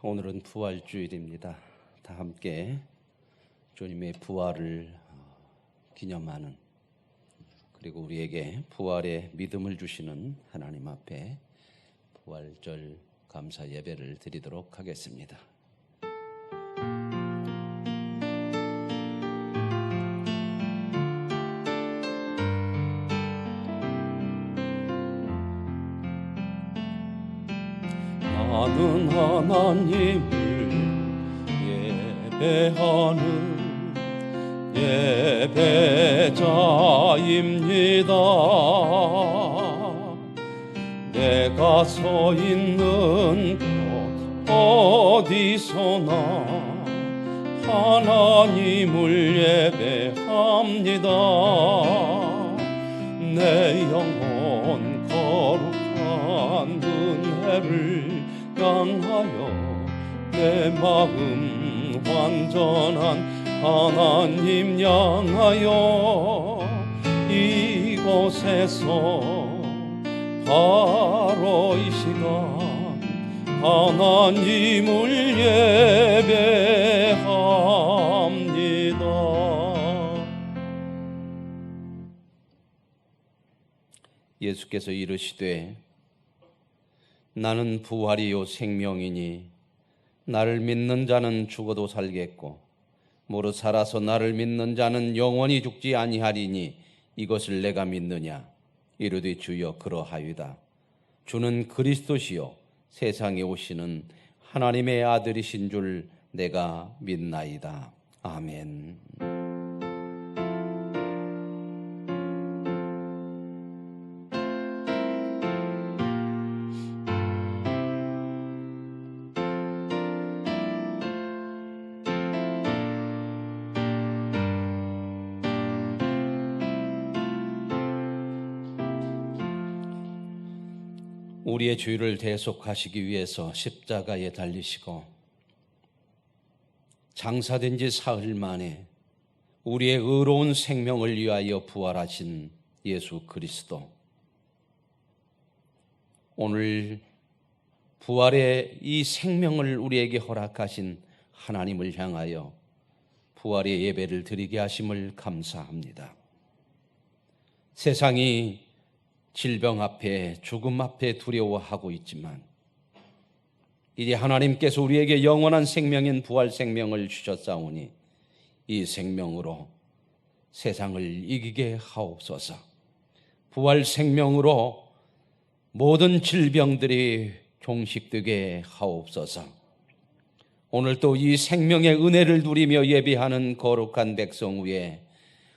오늘은 부활주일입니다. 다 함께 주님의 부활을 기념하는, 그리고 우리에게 부활의 믿음을 주시는 하나님 앞에 부활절 감사 예배를 드리도록 하겠습니다. 나는 하나님을 예배하는 예배자입니다. 내가 서 있는 곳 어디서나 하나님을 예배합니다. 내 영혼 거룩한 은혜를 향하여 내 마음 완전한 하나님 향하여 이곳에서 바로 이 시간 하나님을 예배합니다. 예수께서 이르시되 나는 부활이요 생명이니 나를 믿는 자는 죽어도 살겠고 무릇 살아서 나를 믿는 자는 영원히 죽지 아니하리니 이것을 내가 믿느냐. 이르되 주여 그러하이다. 주는 그리스도시요 세상에 오시는 하나님의 아들이신 줄 내가 믿나이다. 아멘. 우리의 죄를 대속하시기 위해서 십자가에 달리시고 장사된 지 사흘 만에 우리의 의로운 생명을 위하여 부활하신 예수 그리스도, 오늘 부활의 이 생명을 우리에게 허락하신 하나님을 향하여 부활의 예배를 드리게 하심을 감사합니다. 세상이 질병 앞에, 죽음 앞에 두려워하고 있지만 이제 하나님께서 우리에게 영원한 생명인 부활 생명을 주셨사오니 이 생명으로 세상을 이기게 하옵소서. 부활 생명으로 모든 질병들이 종식되게 하옵소서. 오늘 또 이 생명의 은혜를 누리며 예배하는 거룩한 백성 위에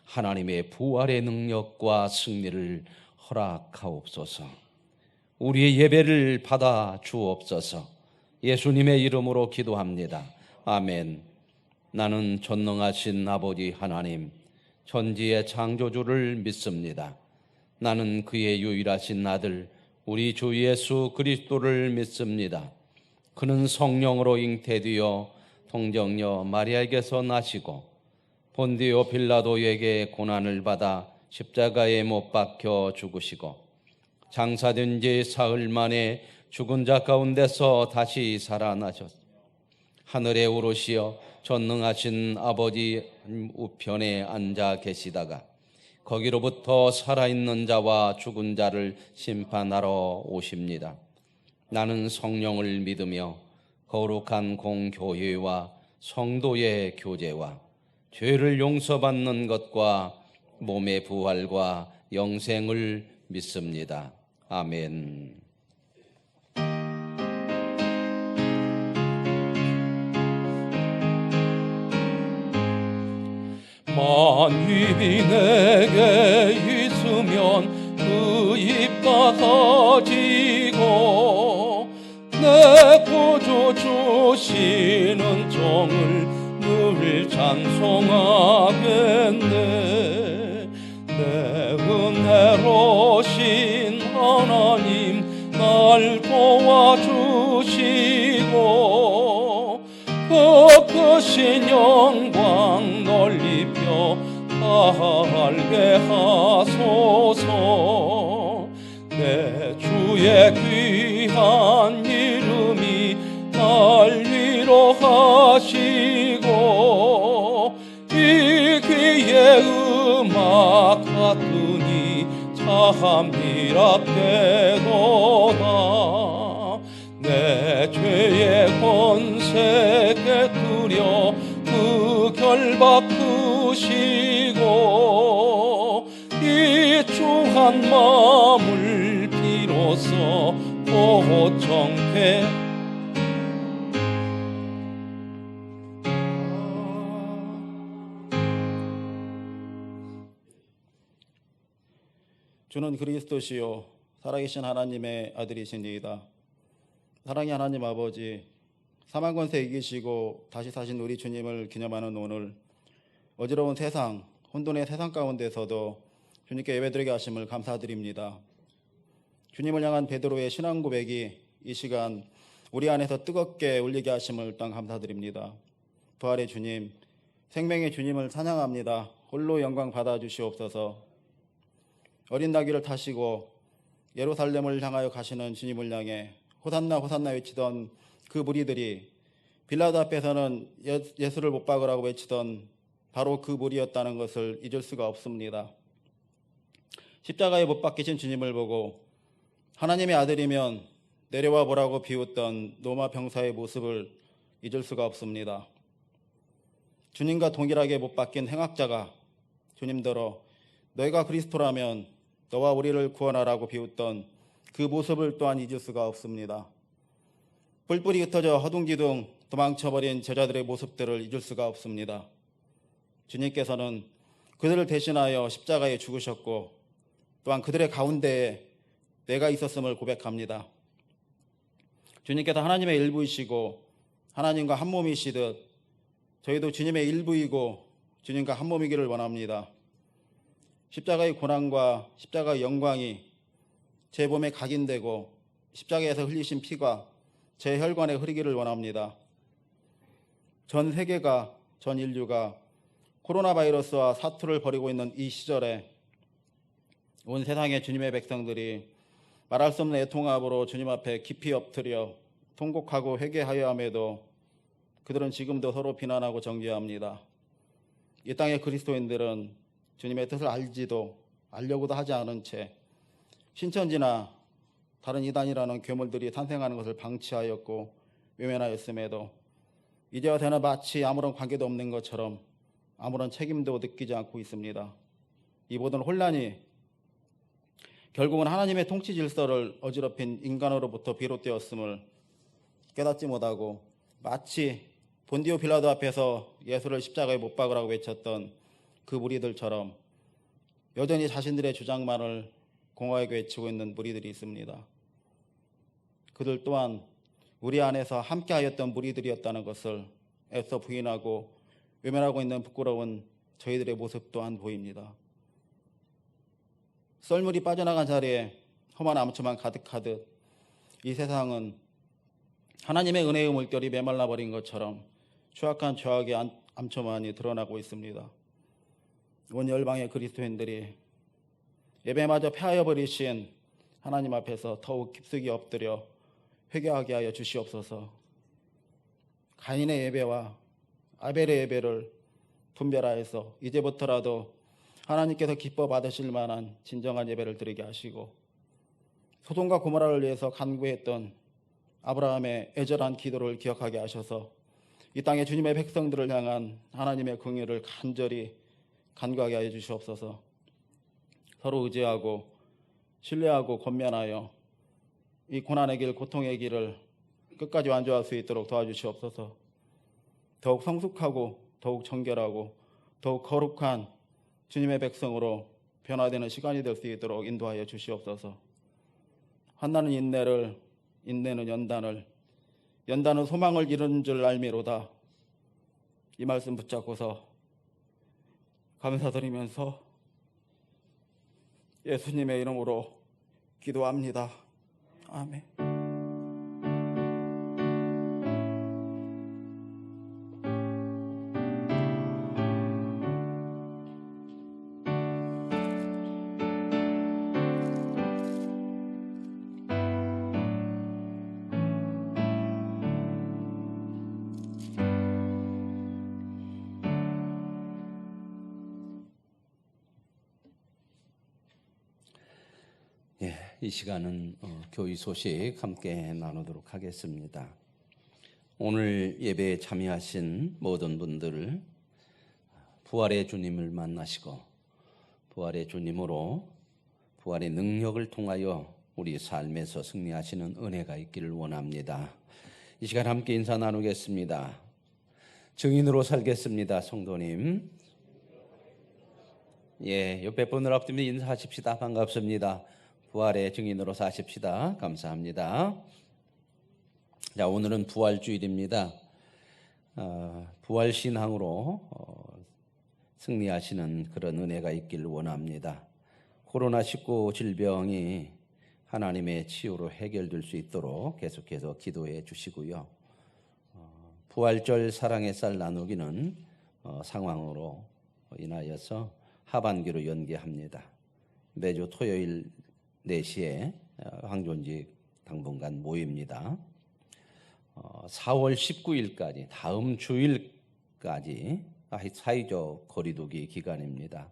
하나님의 부활의 능력과 승리를 허락하옵소서. 우리의 예배를 받아 주옵소서. 예수님의 이름으로 기도합니다. 아멘. 나는 전능하신 아버지 하나님, 천지의 창조주를 믿습니다. 나는 그의 유일하신 아들 우리 주 예수 그리스도를 믿습니다. 그는 성령으로 잉태되어 동정녀 마리아에게서 나시고 본디오 빌라도에게 고난을 받아 십자가에 못 박혀 죽으시고 장사된 지 사흘 만에 죽은 자 가운데서 다시 살아나셨습니다. 하늘에 오르시어 전능하신 아버지 우편에 앉아 계시다가 거기로부터 살아있는 자와 죽은 자를 심판하러 오십니다. 나는 성령을 믿으며 거룩한 공교회와 성도의 교제와 죄를 용서받는 것과 몸의 부활과 영생을 믿습니다. 아멘. 만입이 내게 있으면 그 입 닫아지고 내 구주 주시는 종을 늘 찬송하겠네. 내 은혜로신 하나님 날 도와주시고 그 크신 영광 넓히며 알게 하소서. 내 주의 귀한 이름이 날 마음 미랍되도다. 내 죄의 권세 깨뜨려 그 결박 크시고 이 주한 마음을 비로소 보정케 주는 그리스도시요 살아계신 하나님의 아들이시니이다. 사랑의 하나님 아버지, 사망 권세 이기시고 다시 사신 우리 주님을 기념하는 오늘, 어지러운 세상, 혼돈의 세상 가운데서도 주님께 예배드리게 하심을 감사드립니다. 주님을 향한 베드로의 신앙 고백이 이 시간 우리 안에서 뜨겁게 울리게 하심을 또한 감사드립니다. 부활의 주님, 생명의 주님을 찬양합니다. 홀로 영광 받아주시옵소서. 어린 나귀를 타시고 예루살렘을 향하여 가시는 주님을 향해 호산나 호산나 외치던 그 무리들이 빌라도 앞에서는 예수를 못 박으라고 외치던 바로 그 무리였다는 것을 잊을 수가 없습니다. 십자가에 못 박히신 주님을 보고 하나님의 아들이면 내려와 보라고 비웃던 로마 병사의 모습을 잊을 수가 없습니다. 주님과 동일하게 못 박힌 행악자가 주님더러 너희가 그리스도라면 너와 우리를 구원하라고 비웃던 그 모습을 또한 잊을 수가 없습니다. 뿔뿔이 흩어져 허둥지둥 도망쳐버린 제자들의 모습들을 잊을 수가 없습니다. 주님께서는 그들을 대신하여 십자가에 죽으셨고 또한 그들의 가운데에 내가 있었음을 고백합니다. 주님께서 하나님의 일부이시고 하나님과 한 몸이시듯 저희도 주님의 일부이고 주님과 한 몸이기를 원합니다. 십자가의 고난과 십자가의 영광이 제 몸에 각인되고 십자가에서 흘리신 피가 제 혈관에 흐르기를 원합니다. 전 세계가, 전 인류가 코로나 바이러스와 사투를 벌이고 있는 이 시절에 온 세상의 주님의 백성들이 말할 수 없는 애통함으로 주님 앞에 깊이 엎드려 통곡하고 회개하여 함에도 그들은 지금도 서로 비난하고 정죄합니다. 이 땅의 그리스도인들은 주님의 뜻을 알려고도 하지 않은 채 신천지나 다른 이단이라는 괴물들이 탄생하는 것을 방치하였고 외면하였음에도 이제 와서는 마치 아무런 관계도 없는 것처럼 아무런 책임도 느끼지 않고 있습니다. 이 모든 혼란이 결국은 하나님의 통치 질서를 어지럽힌 인간으로부터 비롯되었음을 깨닫지 못하고 마치 본디오 빌라도 앞에서 예수를 십자가에 못 박으라고 외쳤던 그 무리들처럼 여전히 자신들의 주장만을 공허하게 외치고 있는 무리들이 있습니다. 그들 또한 우리 안에서 함께하였던 무리들이었다는 것을 애써 부인하고 외면하고 있는 부끄러운 저희들의 모습 또한 보입니다. 썰물이 빠져나간 자리에 험한 암초만 가득하듯 이 세상은 하나님의 은혜의 물결이 메말라 버린 것처럼 추악한 죄악의 암초만이 드러나고 있습니다. 온 열방의 그리스도인들이 예배마저 폐하여 버리신 하나님 앞에서 더욱 깊숙이 엎드려 회개하게 하여 주시옵소서. 가인의 예배와 아벨의 예배를 분별하여서 이제부터라도 하나님께서 기뻐 받으실 만한 진정한 예배를 드리게 하시고 소돔과 고모라를 위해서 간구했던 아브라함의 애절한 기도를 기억하게 하셔서 이 땅의 주님의 백성들을 향한 하나님의 긍휼을 간절히 간구하게 하여 주시옵소서. 서로 의지하고 신뢰하고 권면하여 이 고난의 길, 고통의 길을 끝까지 완주할 수 있도록 도와주시옵소서. 더욱 성숙하고 더욱 정결하고 더욱 거룩한 주님의 백성으로 변화되는 시간이 될 수 있도록 인도하여 주시옵소서. 한나는 인내를, 인내는 연단을, 연단은 소망을 이루는 줄 알미로다. 이 말씀 붙잡고서 감사드리면서 예수님의 이름으로 기도합니다. 아멘. 이 시간은 교회 소식 함께 나누도록 하겠습니다. 오늘 예배에 참여하신 모든 분들 부활의 주님을 만나시고 부활의 주님으로 부활의 능력을 통하여 우리 삶에서 승리하시는 은혜가 있기를 원합니다. 이 시간 함께 인사 나누겠습니다. 증인으로 살겠습니다. 성도님. 옆에 분을 앞두며 인사하십시다. 반갑습니다. 부활의 증인으로 사십시다. 감사합니다. 자, 오늘은 부활주일입니다. 부활신앙으로 승리하시는 그런 은혜가 있기를 원합니다. 코로나19 질병이 하나님의 치유로 해결될 수 있도록 계속해서 기도해 주시고요. 부활절 사랑의 쌀 나누기는 상황으로 인하여서 하반기로 연기합니다. 매주 토요일 4시에 황존직 당분간 모입니다. 4월 19일까지 다음 주일까지 사회적 거리두기 기간입니다.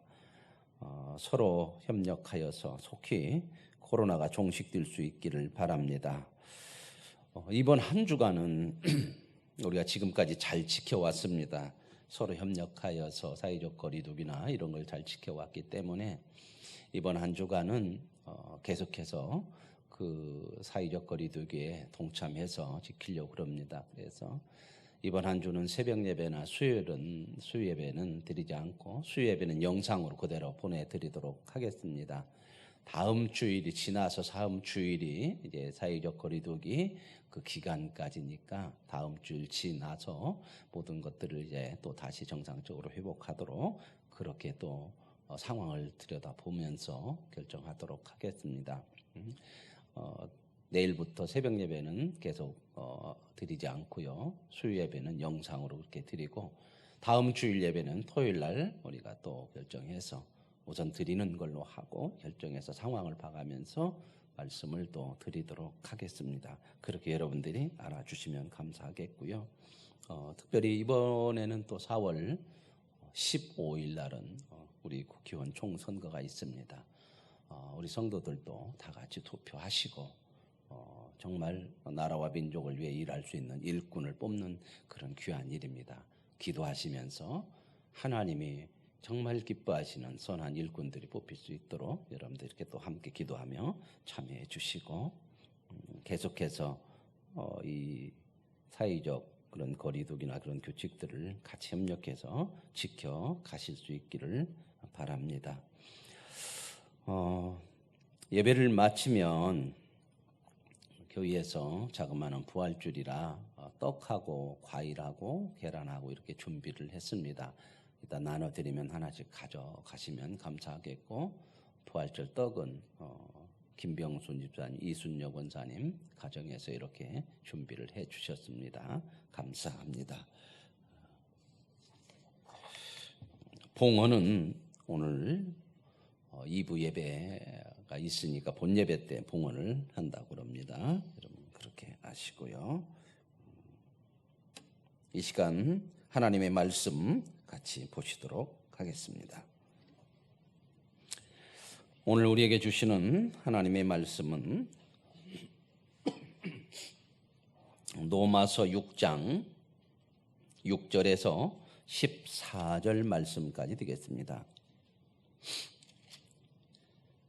서로 협력하여서 속히 코로나가 종식될 수 있기를 바랍니다. 이번 한 주간은 우리가 지금까지 잘 지켜왔습니다. 서로 협력하여서 사회적 거리두기나 이런 걸 잘 지켜왔기 때문에 이번 한 주간은 계속해서 그 사회적 거리두기에 동참해서 지키려고 합니다. 그래서 이번 한 주는 새벽 예배나 수요 예배는 드리지 않고 수요 예배는 영상으로 그대로 보내드리도록 하겠습니다. 다음 주일이 지나서 다음 주일이 이제 사회적 거리두기 그 기간까지니까 다음 주일 지나서 모든 것들을 이제 또 다시 정상적으로 회복하도록 그렇게 또 상황을 들여다보면서 결정하도록 하겠습니다. 내일부터 새벽 예배는 계속 드리지 않고요. 수요 예배는 영상으로 그렇게 드리고 다음 주일 예배는 토요일 날 우리가 또 결정해서 우선 드리는 걸로 하고 결정해서 상황을 봐가면서 말씀을 또 드리도록 하겠습니다. 그렇게 여러분들이 알아주시면 감사하겠고요. 특별히 이번에는 또 4월 15일 날은 우리 국회의원 총선거가 있습니다. 우리 성도들도 다 같이 투표하시고 정말 나라와 민족을 위해 일할 수 있는 일꾼을 뽑는 그런 귀한 일입니다. 기도하시면서 하나님이 정말 기뻐하시는 선한 일꾼들이 뽑힐 수 있도록 여러분들 이렇게 또 함께 기도하며 참여해 주시고 계속해서 이 사회적 그런 거리두기나 그런 규칙들을 같이 협력해서 지켜 가실 수 있기를 바랍니다. 예배를 마치면 교회에서 자그마한 부활주일이라 떡하고 과일하고 계란하고 이렇게 준비를 했습니다. 일단 나눠드리면 하나씩 가져가시면 감사하겠고 부활절 떡은 김병순 집사님, 이순혁 원사님 가정에서 이렇게 준비를 해 주셨습니다. 감사합니다. 봉헌은 오늘 2부 예배가 있으니까 본 예배 때 봉헌을 한다고 합니다. 여러분 그렇게 아시고요. 이 시간 하나님의 말씀 같이 보시도록 하겠습니다. 오늘 우리에게 주시는 하나님의 말씀은 로마서 6장 6절에서 14절 말씀까지 되겠습니다.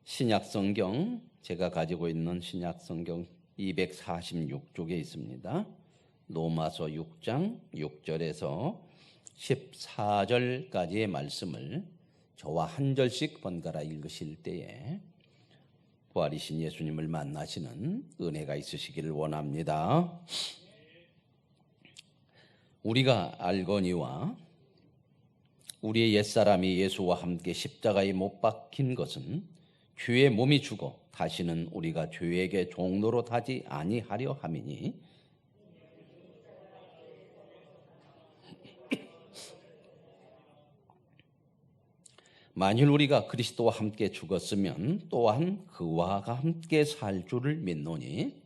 신약성경 제가 가지고 있는 신약성경 246쪽에 있습니다. 로마서 6장 6절에서 14절까지의 말씀을 저와 한 절씩 번갈아 읽으실 때에 부활이신 예수님을 만나시는 은혜가 있으시기를 원합니다. 우리가 알거니와 우리의 옛사람이 예수와 함께 십자가에 못 박힌 것은 죄의 몸이 죽어 다시는 우리가 죄에게 종노릇 하지 아니하려 함이니 만일 우리가 그리스도와 함께 죽었으면 또한 그와 함께 살 줄을 믿노니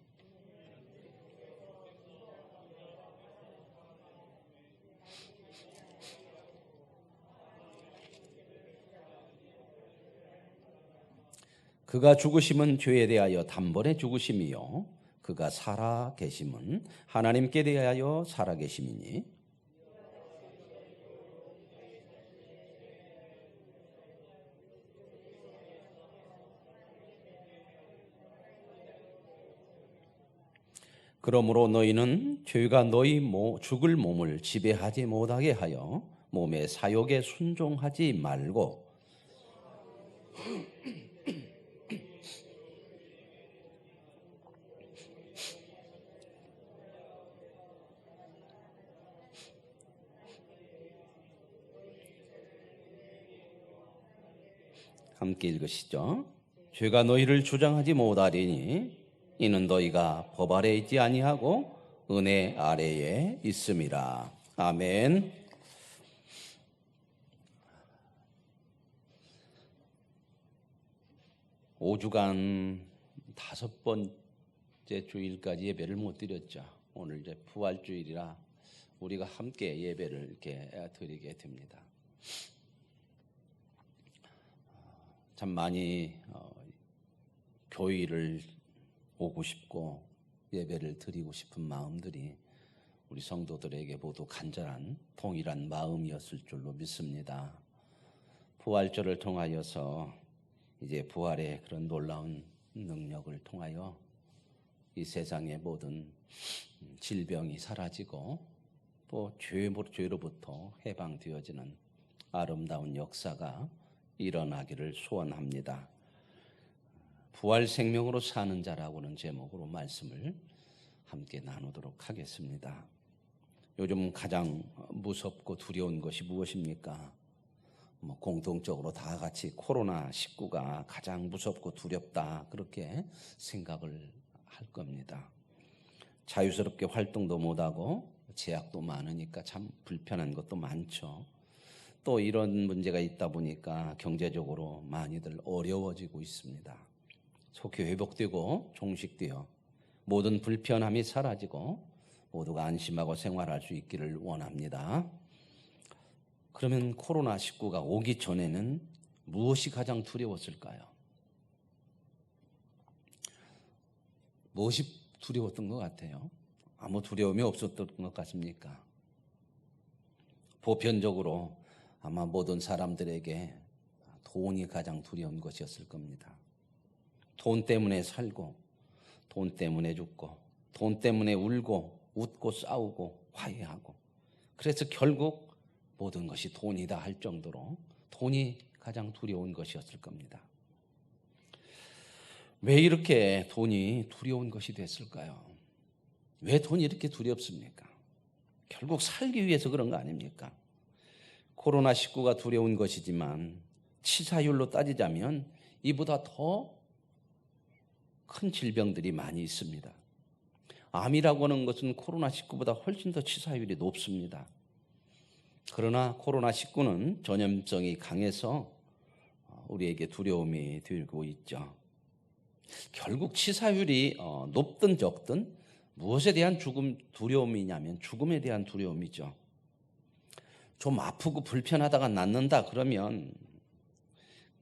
그가 죽으심은 죄에 대하여 단번에 죽으심이요 그가 살아 계심은 하나님께 대하여 살아 계심이니 그러므로 너희는 죄가 너희 죽을 몸을 지배하지 못하게 하여 몸의 사욕에 순종하지 말고 함께 읽으시죠. 죄가 너희를 주장하지 못하리니 이는 너희가 법 아래에 있지 아니하고 은혜 아래에 있음이라. 아멘. 오주간 5번째 주일까지 예배를 못 드렸죠. 오늘 이제 부활주일이라 우리가 함께 예배를 이렇게 드리게 됩니다. 참 많이 교회를 오고 싶고 예배를 드리고 싶은 마음들이 우리 성도들에게 모두 간절한 동일한 마음이었을 줄로 믿습니다. 부활절을 통하여서 이제 부활의 그런 놀라운 능력을 통하여 이 세상의 모든 질병이 사라지고 또 죄로부터 해방되어지는 아름다운 역사가 일어나기를 소원합니다. 부활 생명으로 사는 자라고는 제목으로 말씀을 함께 나누도록 하겠습니다. 요즘 가장 무섭고 두려운 것이 무엇입니까? 공통적으로 다 같이 코로나19가 가장 무섭고 두렵다 그렇게 생각을 할 겁니다. 자유스럽게 활동도 못하고 제약도 많으니까 참 불편한 것도 많죠. 또 이런 문제가 있다 보니까 경제적으로 많이들 어려워지고 있습니다. 속히 회복되고 종식되어 모든 불편함이 사라지고 모두가 안심하고 생활할 수 있기를 원합니다. 그러면 코로나19가 오기 전에는 무엇이 가장 두려웠을까요? 무엇이 두려웠던 것 같아요? 아무 두려움이 없었던 것 같습니까? 보편적으로 아마 모든 사람들에게 돈이 가장 두려운 것이었을 겁니다. 돈 때문에 살고 돈 때문에 죽고 돈 때문에 울고 웃고 싸우고 화해하고 그래서 결국 모든 것이 돈이다 할 정도로 돈이 가장 두려운 것이었을 겁니다. 왜 이렇게 돈이 두려운 것이 됐을까요? 왜 돈이 이렇게 두렵습니까? 결국 살기 위해서 그런 거 아닙니까? 코로나19가 두려운 것이지만 치사율로 따지자면 이보다 더 큰 질병들이 많이 있습니다. 암이라고 하는 것은 코로나19보다 훨씬 더 치사율이 높습니다. 그러나 코로나19는 전염성이 강해서 우리에게 두려움이 들고 있죠. 결국 치사율이 높든 적든 무엇에 대한 두려움이냐면 죽음에 대한 두려움이죠. 좀 아프고 불편하다가 낫는다 그러면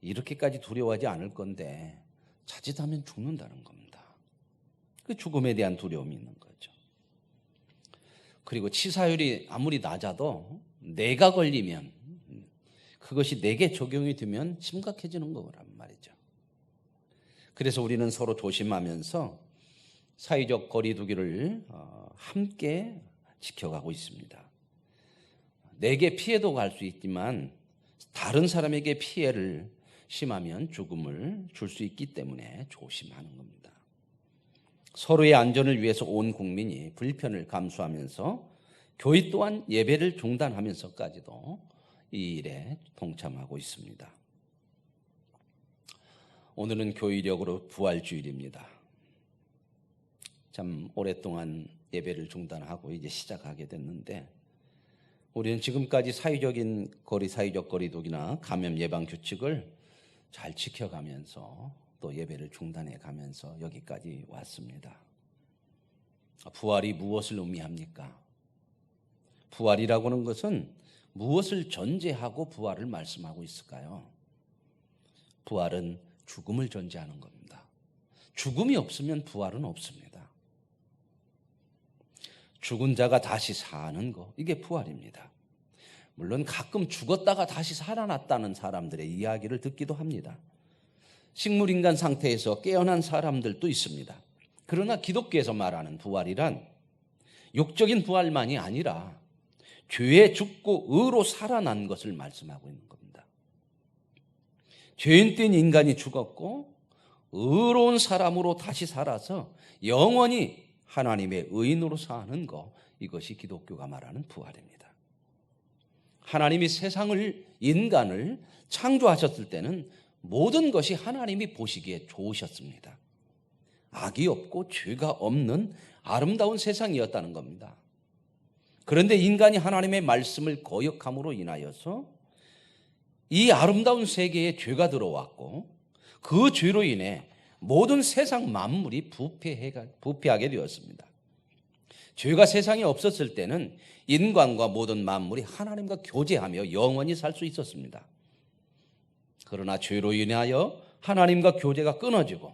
이렇게까지 두려워하지 않을 건데 자칫하면 죽는다는 겁니다. 그 죽음에 대한 두려움이 있는 거죠. 그리고 치사율이 아무리 낮아도 내가 걸리면 그것이 내게 적용이 되면 심각해지는 거란 말이죠. 그래서 우리는 서로 조심하면서 사회적 거리 두기를 함께 지켜가고 있습니다. 내게 피해도 갈 수 있지만 다른 사람에게 피해를 심하면 죽음을 줄 수 있기 때문에 조심하는 겁니다. 서로의 안전을 위해서 온 국민이 불편을 감수하면서 교회 또한 예배를 중단하면서까지도 이 일에 동참하고 있습니다. 오늘은 교회력으로 부활주일입니다. 참 오랫동안 예배를 중단하고 이제 시작하게 됐는데 우리는 지금까지 사회적 거리두기나 감염 예방 규칙을 잘 지켜가면서 또 예배를 중단해 가면서 여기까지 왔습니다. 부활이 무엇을 의미합니까? 부활이라고 하는 것은 무엇을 전제하고 부활을 말씀하고 있을까요? 부활은 죽음을 전제하는 겁니다. 죽음이 없으면 부활은 없습니다. 죽은 자가 다시 사는 거, 이게 부활입니다. 물론 가끔 죽었다가 다시 살아났다는 사람들의 이야기를 듣기도 합니다. 식물인간 상태에서 깨어난 사람들도 있습니다. 그러나 기독교에서 말하는 부활이란 육적인 부활만이 아니라 죄에 죽고 의로 살아난 것을 말씀하고 있는 겁니다. 죄인된 인간이 죽었고 의로운 사람으로 다시 살아서 영원히 하나님의 의인으로 사는 것, 이것이 기독교가 말하는 부활입니다. 하나님이 세상을, 인간을 창조하셨을 때는 모든 것이 하나님이 보시기에 좋으셨습니다. 악이 없고 죄가 없는 아름다운 세상이었다는 겁니다. 그런데 인간이 하나님의 말씀을 거역함으로 인하여서 이 아름다운 세계에 죄가 들어왔고 그 죄로 인해 모든 세상 만물이 부패하게 되었습니다. 죄가 세상에 없었을 때는 인간과 모든 만물이 하나님과 교제하며 영원히 살 수 있었습니다. 그러나 죄로 인하여 하나님과 교제가 끊어지고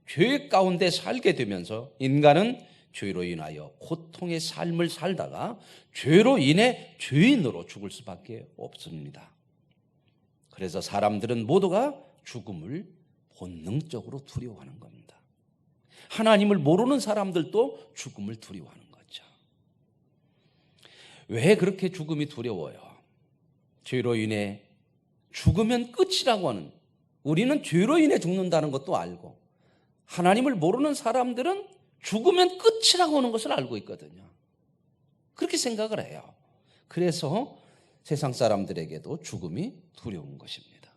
죄 가운데 살게 되면서 인간은 죄로 인하여 고통의 삶을 살다가 죄로 인해 죄인으로 죽을 수밖에 없습니다. 그래서 사람들은 모두가 죽음을 본능적으로 두려워하는 겁니다. 하나님을 모르는 사람들도 죽음을 두려워하는 거죠. 왜 그렇게 죽음이 두려워요? 죄로 인해 죽으면 끝이라고 하는, 우리는 죄로 인해 죽는다는 것도 알고 하나님을 모르는 사람들은 죽으면 끝이라고 하는 것을 알고 있거든요. 그렇게 생각을 해요. 그래서 세상 사람들에게도 죽음이 두려운 것입니다.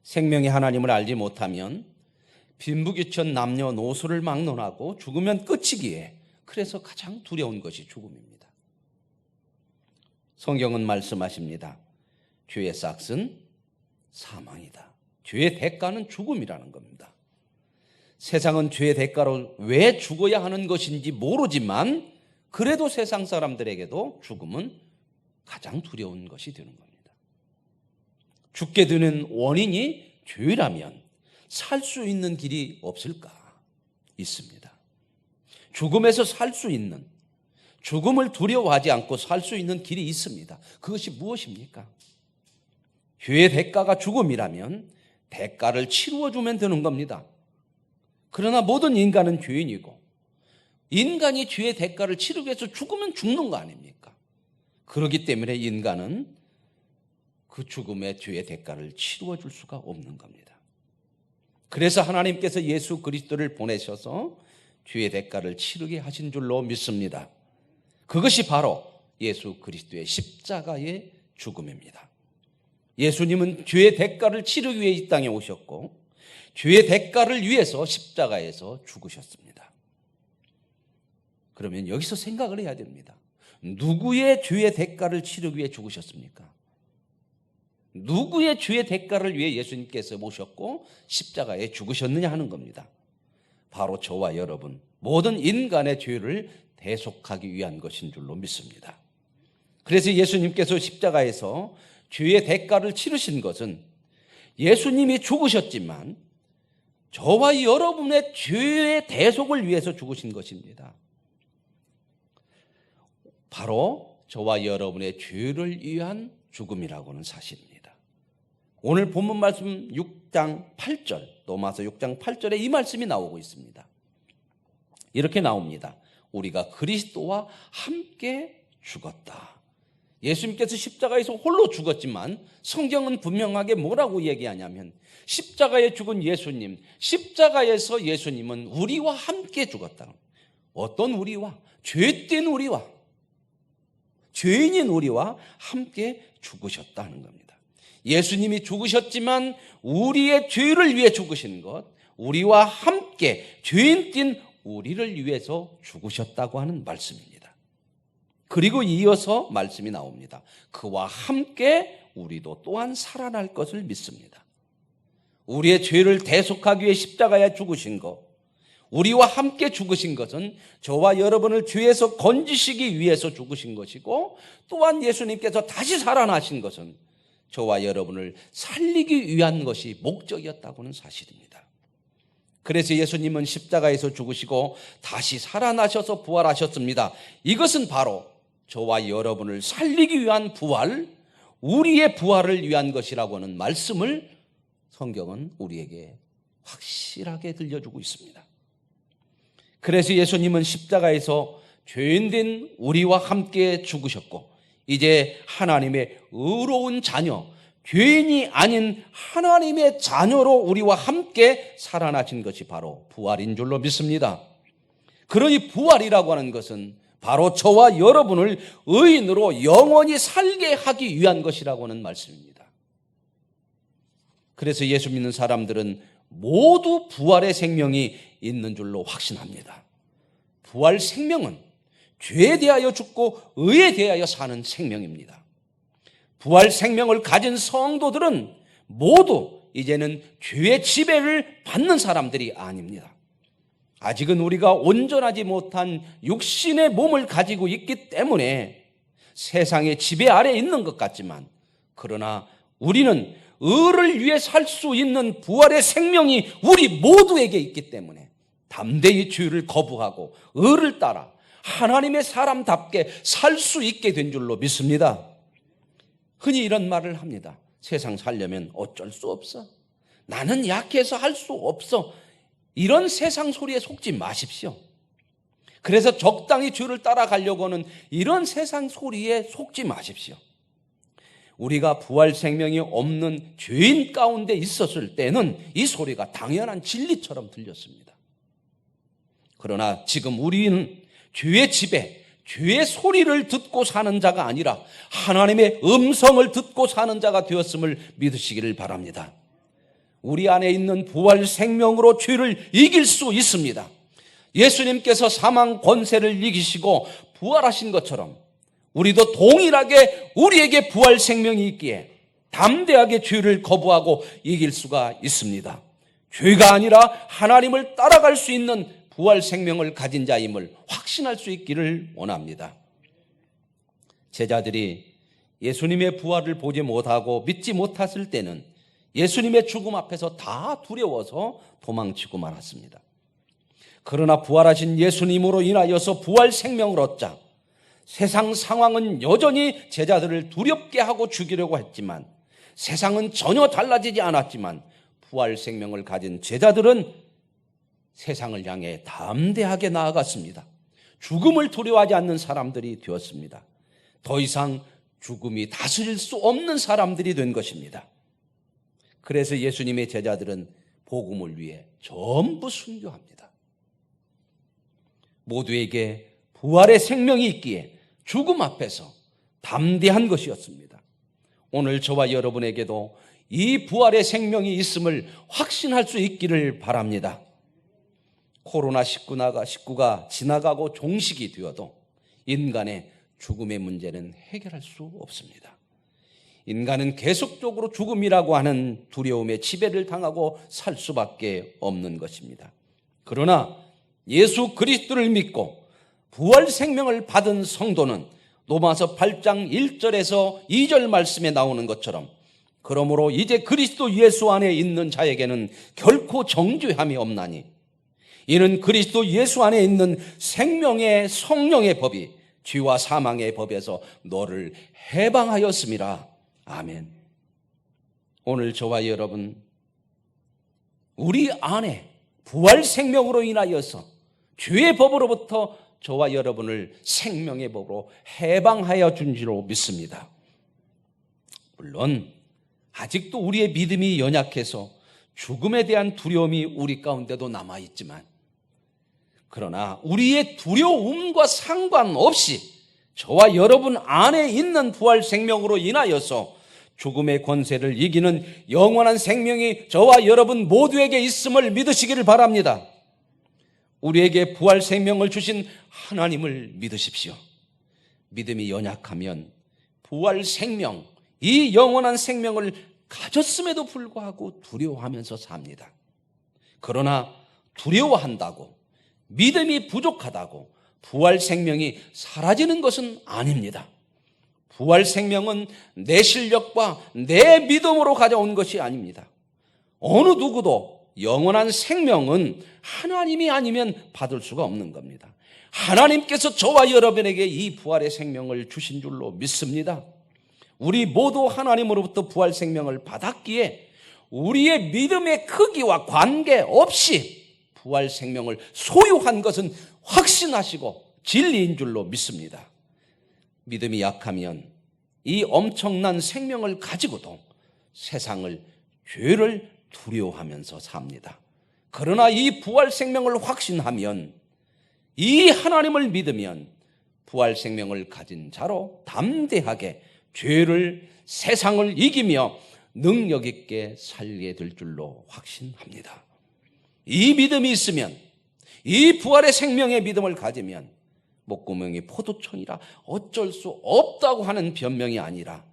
생명의 하나님을 알지 못하면 빈부귀천 남녀노소를 막론하고 죽으면 끝이기에 그래서 가장 두려운 것이 죽음입니다. 성경은 말씀하십니다. 죄의 삭은 사망이다. 죄의 대가는 죽음이라는 겁니다. 세상은 죄의 대가로 왜 죽어야 하는 것인지 모르지만 그래도 세상 사람들에게도 죽음은 가장 두려운 것이 되는 겁니다. 죽게 되는 원인이 죄라면 살 수 있는 길이 없을까? 있습니다. 죽음에서 살 수 있는, 죽음을 두려워하지 않고 살 수 있는 길이 있습니다. 그것이 무엇입니까? 죄의 대가가 죽음이라면 대가를 치루어 주면 되는 겁니다. 그러나 모든 인간은 죄인이고 인간이 죄의 대가를 치르기 위해서 죽으면 죽는 거 아닙니까? 그렇기 때문에 인간은 그 죽음의 죄의 대가를 치루어 줄 수가 없는 겁니다. 그래서 하나님께서 예수 그리스도를 보내셔서 죄의 대가를 치르게 하신 줄로 믿습니다. 그것이 바로 예수 그리스도의 십자가의 죽음입니다. 예수님은 죄의 대가를 치르기 위해 이 땅에 오셨고 죄의 대가를 위해서 십자가에서 죽으셨습니다. 그러면 여기서 생각을 해야 됩니다. 누구의 죄의 대가를 치르기 위해 죽으셨습니까? 누구의 죄의 대가를 위해 예수님께서 오셨고 십자가에 죽으셨느냐 하는 겁니다. 바로 저와 여러분, 모든 인간의 죄를 대속하기 위한 것인 줄로 믿습니다. 그래서 예수님께서 십자가에서 죄의 대가를 치르신 것은 예수님이 죽으셨지만 저와 여러분의 죄의 대속을 위해서 죽으신 것입니다. 바로 저와 여러분의 죄를 위한 죽음이라고 하는 사실입니다. 오늘 본문 말씀 6장 8절, 로마서 6장 8절에 이 말씀이 나오고 있습니다. 이렇게 나옵니다. 우리가 그리스도와 함께 죽었다. 예수님께서 십자가에서 홀로 죽었지만 성경은 분명하게 뭐라고 얘기하냐면 십자가에 죽은 예수님, 십자가에서 예수님은 우리와 함께 죽었다. 어떤 우리와? 죄된 우리와, 죄인인 우리와 함께 죽으셨다는 겁니다. 예수님이 죽으셨지만 우리의 죄를 위해 죽으신 것, 우리와 함께 죄인된 우리를 위해서 죽으셨다고 하는 말씀입니다. 그리고 이어서 말씀이 나옵니다. 그와 함께 우리도 또한 살아날 것을 믿습니다. 우리의 죄를 대속하기 위해 십자가에 죽으신 것, 우리와 함께 죽으신 것은 저와 여러분을 죄에서 건지시기 위해서 죽으신 것이고, 또한 예수님께서 다시 살아나신 것은 저와 여러분을 살리기 위한 것이 목적이었다고는 사실입니다. 그래서 예수님은 십자가에서 죽으시고 다시 살아나셔서 부활하셨습니다. 이것은 바로 저와 여러분을 살리기 위한 부활, 우리의 부활을 위한 것이라고 하는 말씀을 성경은 우리에게 확실하게 들려주고 있습니다. 그래서 예수님은 십자가에서 죄인된 우리와 함께 죽으셨고 이제 하나님의 의로운 자녀, 죄인이 아닌 하나님의 자녀로 우리와 함께 살아나신 것이 바로 부활인 줄로 믿습니다. 그러니 부활이라고 하는 것은 바로 저와 여러분을 의인으로 영원히 살게 하기 위한 것이라고 하는 말씀입니다. 그래서 예수 믿는 사람들은 모두 부활의 생명이 있는 줄로 확신합니다. 부활 생명은 죄에 대하여 죽고 의에 대하여 사는 생명입니다. 부활 생명을 가진 성도들은 모두 이제는 죄의 지배를 받는 사람들이 아닙니다. 아직은 우리가 온전하지 못한 육신의 몸을 가지고 있기 때문에 세상의 지배 아래 있는 것 같지만, 그러나 우리는 의를 위해 살 수 있는 부활의 생명이 우리 모두에게 있기 때문에 담대히 죄를 거부하고 의를 따라 하나님의 사람답게 살 수 있게 된 줄로 믿습니다. 흔히 이런 말을 합니다. 세상 살려면 어쩔 수 없어. 나는 약해서 할 수 없어. 이런 세상 소리에 속지 마십시오. 그래서 적당히 죄를 따라가려고 하는 이런 세상 소리에 속지 마십시오. 우리가 부활 생명이 없는 죄인 가운데 있었을 때는 이 소리가 당연한 진리처럼 들렸습니다. 그러나 지금 우리는 죄의 지배, 죄의 소리를 듣고 사는 자가 아니라 하나님의 음성을 듣고 사는 자가 되었음을 믿으시기를 바랍니다. 우리 안에 있는 부활 생명으로 죄를 이길 수 있습니다. 예수님께서 사망 권세를 이기시고 부활하신 것처럼 우리도 동일하게 우리에게 부활 생명이 있기에 담대하게 죄를 거부하고 이길 수가 있습니다. 죄가 아니라 하나님을 따라갈 수 있는 부활 생명을 가진 자임을 확신할 수 있기를 원합니다. 제자들이 예수님의 부활을 보지 못하고 믿지 못했을 때는 예수님의 죽음 앞에서 다 두려워서 도망치고 말았습니다. 그러나 부활하신 예수님으로 인하여서 부활 생명을 얻자 세상 상황은 여전히 제자들을 두렵게 하고 죽이려고 했지만, 세상은 전혀 달라지지 않았지만 부활 생명을 가진 제자들은 세상을 향해 담대하게 나아갔습니다. 죽음을 두려워하지 않는 사람들이 되었습니다. 더 이상 죽음이 다스릴 수 없는 사람들이 된 것입니다. 그래서 예수님의 제자들은 복음을 위해 전부 순교합니다. 모두에게 부활의 생명이 있기에 죽음 앞에서 담대한 것이었습니다. 오늘 저와 여러분에게도 이 부활의 생명이 있음을 확신할 수 있기를 바랍니다. 코로나19가 지나가고 종식이 되어도 인간의 죽음의 문제는 해결할 수 없습니다. 인간은 계속적으로 죽음이라고 하는 두려움에 지배를 당하고 살 수밖에 없는 것입니다. 그러나 예수 그리스도를 믿고 부활 생명을 받은 성도는 로마서 8장 1절에서 2절 말씀에 나오는 것처럼, 그러므로 이제 그리스도 예수 안에 있는 자에게는 결코 정죄함이 없나니 이는 그리스도 예수 안에 있는 생명의 성령의 법이 죄와 사망의 법에서 너를 해방하였음이라. 아멘. 오늘 저와 여러분, 우리 안에 부활 생명으로 인하여서 죄의 법으로부터 저와 여러분을 생명의 법으로 해방하여 준 줄로 믿습니다. 물론 아직도 우리의 믿음이 연약해서 죽음에 대한 두려움이 우리 가운데도 남아있지만, 그러나 우리의 두려움과 상관없이 저와 여러분 안에 있는 부활 생명으로 인하여서 죽음의 권세를 이기는 영원한 생명이 저와 여러분 모두에게 있음을 믿으시기를 바랍니다. 우리에게 부활 생명을 주신 하나님을 믿으십시오. 믿음이 연약하면 부활 생명, 이 영원한 생명을 가졌음에도 불구하고 두려워하면서 삽니다. 그러나 두려워한다고, 믿음이 부족하다고 부활 생명이 사라지는 것은 아닙니다. 부활 생명은 내 실력과 내 믿음으로 가져온 것이 아닙니다. 어느 누구도 영원한 생명은 하나님이 아니면 받을 수가 없는 겁니다. 하나님께서 저와 여러분에게 이 부활의 생명을 주신 줄로 믿습니다. 우리 모두 하나님으로부터 부활 생명을 받았기에 우리의 믿음의 크기와 관계없이 부활 생명을 소유한 것은 확신하시고 진리인 줄로 믿습니다. 믿음이 약하면 이 엄청난 생명을 가지고도 세상을, 죄를 두려워하면서 삽니다. 그러나 이 부활 생명을 확신하면, 이 하나님을 믿으면 부활 생명을 가진 자로 담대하게 죄를, 세상을 이기며 능력 있게 살게 될 줄로 확신합니다. 이 믿음이 있으면, 이 부활의 생명의 믿음을 가지면 목구멍이 포도청이라 어쩔 수 없다고 하는 변명이 아니라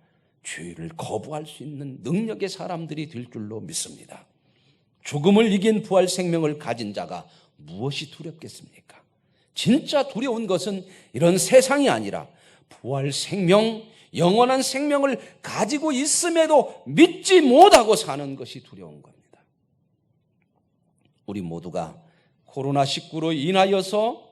죄를 거부할 수 있는 능력의 사람들이 될 줄로 믿습니다. 죽음을 이긴 부활 생명을 가진 자가 무엇이 두렵겠습니까? 진짜 두려운 것은 이런 세상이 아니라 부활 생명, 영원한 생명을 가지고 있음에도 믿지 못하고 사는 것이 두려운 겁니다. 우리 모두가 코로나19로 인하여서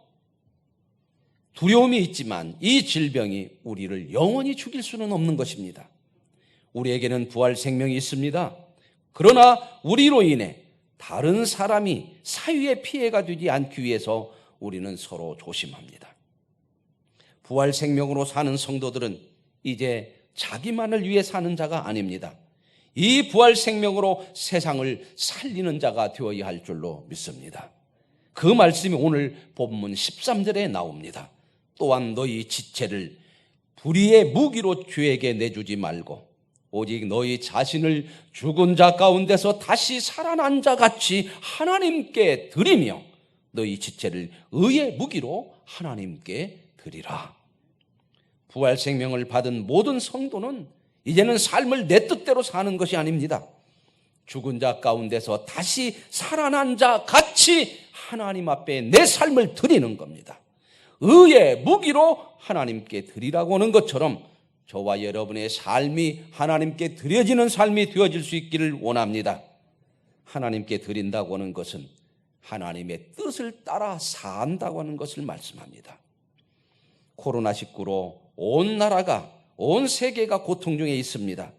두려움이 있지만 이 질병이 우리를 영원히 죽일 수는 없는 것입니다. 우리에게는 부활 생명이 있습니다. 그러나 우리로 인해 다른 사람이 사유의 피해가 되지 않기 위해서 우리는 서로 조심합니다. 부활 생명으로 사는 성도들은 이제 자기만을 위해 사는 자가 아닙니다. 이 부활 생명으로 세상을 살리는 자가 되어야 할 줄로 믿습니다. 그 말씀이 오늘 본문 13절에 나옵니다. 또한 너희 지체를 불의의 무기로 죄에게 내주지 말고 오직 너희 자신을 죽은 자 가운데서 다시 살아난 자 같이 하나님께 드리며 너희 지체를 의의 무기로 하나님께 드리라. 부활 생명을 받은 모든 성도는 이제는 삶을 내 뜻대로 사는 것이 아닙니다. 죽은 자 가운데서 다시 살아난 자 같이 하나님 앞에 내 삶을 드리는 겁니다. 의의 무기로 하나님께 드리라고 하는 것처럼 저와 여러분의 삶이 하나님께 드려지는 삶이 되어질 수 있기를 원합니다. 하나님께 드린다고 하는 것은 하나님의 뜻을 따라 산다고 하는 것을 말씀합니다. 코로나19로 온 나라가, 온 세계가 고통 중에 있습니다.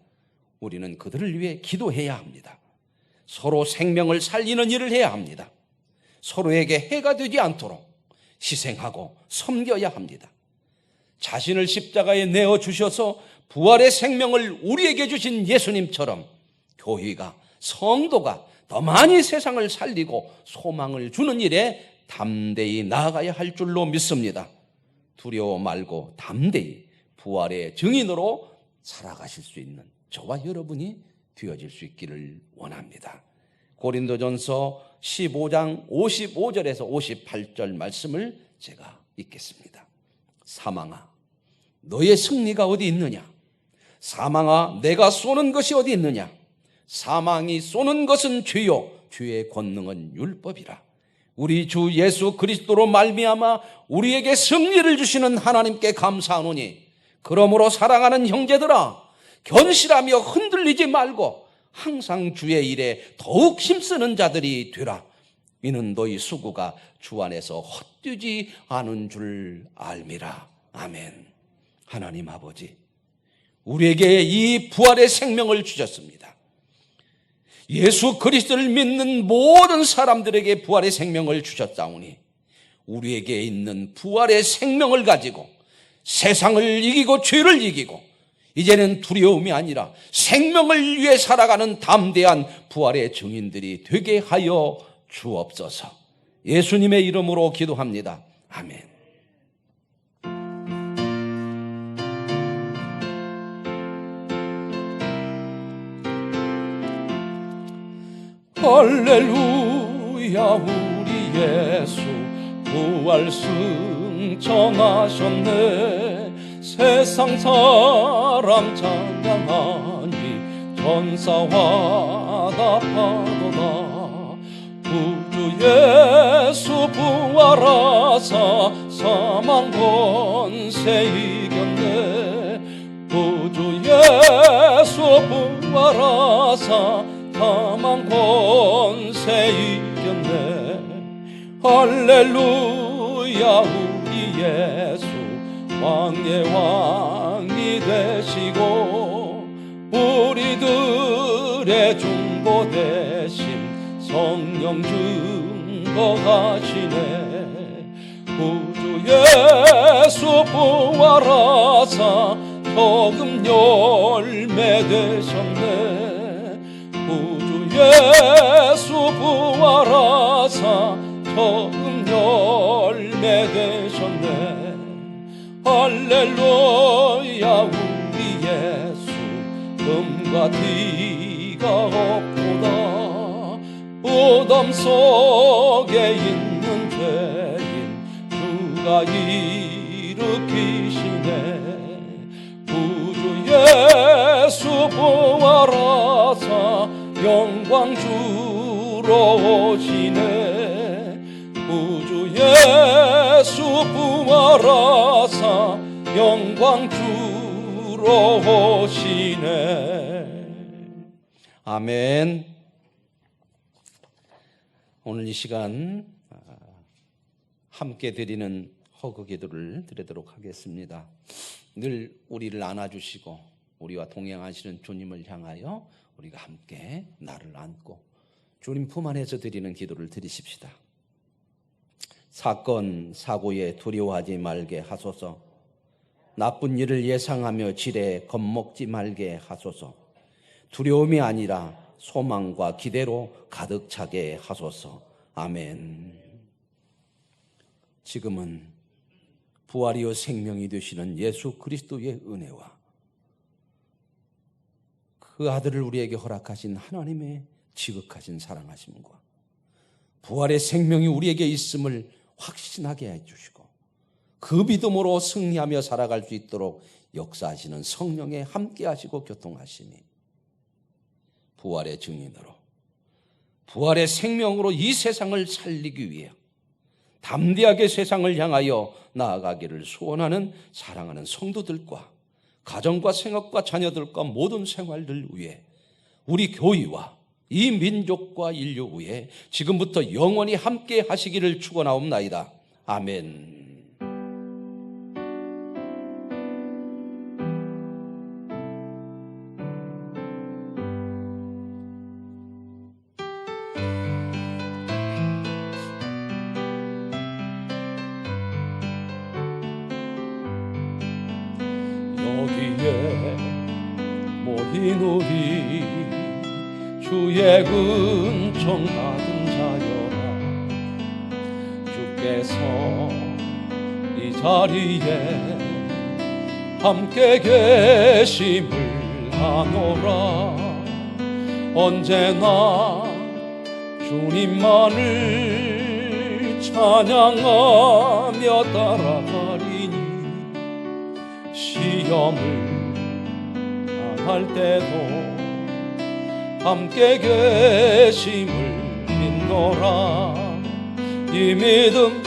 우리는 그들을 위해 기도해야 합니다. 서로 생명을 살리는 일을 해야 합니다. 서로에게 해가 되지 않도록 희생하고 섬겨야 합니다. 자신을 십자가에 내어주셔서 부활의 생명을 우리에게 주신 예수님처럼 교회가, 성도가 더 많이 세상을 살리고 소망을 주는 일에 담대히 나아가야 할 줄로 믿습니다. 두려워 말고 담대히 부활의 증인으로 살아가실 수 있는 저와 여러분이 되어질 수 있기를 원합니다. 고린도전서 15장 55절에서 58절 말씀을 제가 읽겠습니다. 사망아, 너의 승리가 어디 있느냐? 사망아, 내가 쏘는 것이 어디 있느냐? 사망이 쏘는 것은 죄요, 죄의 권능은 율법이라. 우리 주 예수 그리스도로 말미암아 우리에게 승리를 주시는 하나님께 감사하노니, 그러므로 사랑하는 형제들아, 견실하며 흔들리지 말고 항상 주의 일에 더욱 힘쓰는 자들이 되라. 이는 너희 수고가 주 안에서 헛되지 않은 줄 알미라. 아멘. 하나님 아버지, 우리에게 이 부활의 생명을 주셨습니다. 예수 그리스도를 믿는 모든 사람들에게 부활의 생명을 주셨사오니 우리에게 있는 부활의 생명을 가지고 세상을 이기고 죄를 이기고 이제는 두려움이 아니라 생명을 위해 살아가는 담대한 부활의 증인들이 되게 하여 주옵소서. 예수님의 이름으로 기도합니다. 아멘. 할렐루야, 우리 예수 부활 승천하셨네. 세상 사람 찬양하니 전사와 답하도다. 구주 예수 부활하사 사망 권세 이겼네. 부활하사 사망 권세 이겼네. 할렐루야. 우리 예수 왕의 왕이 되시고 우리들의 중보 대신 성령 증거하시네. 구주 예수 부활하사 복음 열매 되셨네. 구주 예수 부활하사 복음 열매 되셨네. 할렐루야. 우리 예수 금과 티가 없도다. 무덤 속에 있는 죄인 주가 일으키시네. 구주 예수 부활하사 영광 주러 오시네. 구주 예수 부활하사 영광 주러 오시네. 아멘. 오늘 이 시간 함께 드리는 허구 기도를 드리도록 하겠습니다. 늘 우리를 안아주시고 우리와 동행하시는 주님을 향하여 우리가 함께 나를 안고 주님 품 안에서 드리는 기도를 드리십시다. 사건 사고에 두려워하지 말게 하소서. 나쁜 일을 예상하며 지레 겁먹지 말게 하소서. 두려움이 아니라 소망과 기대로 가득 차게 하소서. 아멘. 지금은 부활이요 생명이 되시는 예수 그리스도의 은혜와 그 아들을 우리에게 허락하신 하나님의 지극하신 사랑하심과 부활의 생명이 우리에게 있음을 확신하게 해주시고 그 믿음으로 승리하며 살아갈 수 있도록 역사하시는 성령에 함께하시고 교통하시니 부활의 증인으로 부활의 생명으로 이 세상을 살리기 위해 담대하게 세상을 향하여 나아가기를 소원하는 사랑하는 성도들과 가정과 생업과 자녀들과 모든 생활들 위해 우리 교회와 이 민족과 인류 위에 지금부터 영원히 함께 하시기를 축원하옵나이다. 아멘. 여기에 모인 우리 주의 은총 받은 자여라. 주께서 이 자리에 함께 계심을 아노라. 언제나 주님만을 찬양하며 따라가리니 시험을 당할 때도 함께 계심을 믿노라. 이 믿음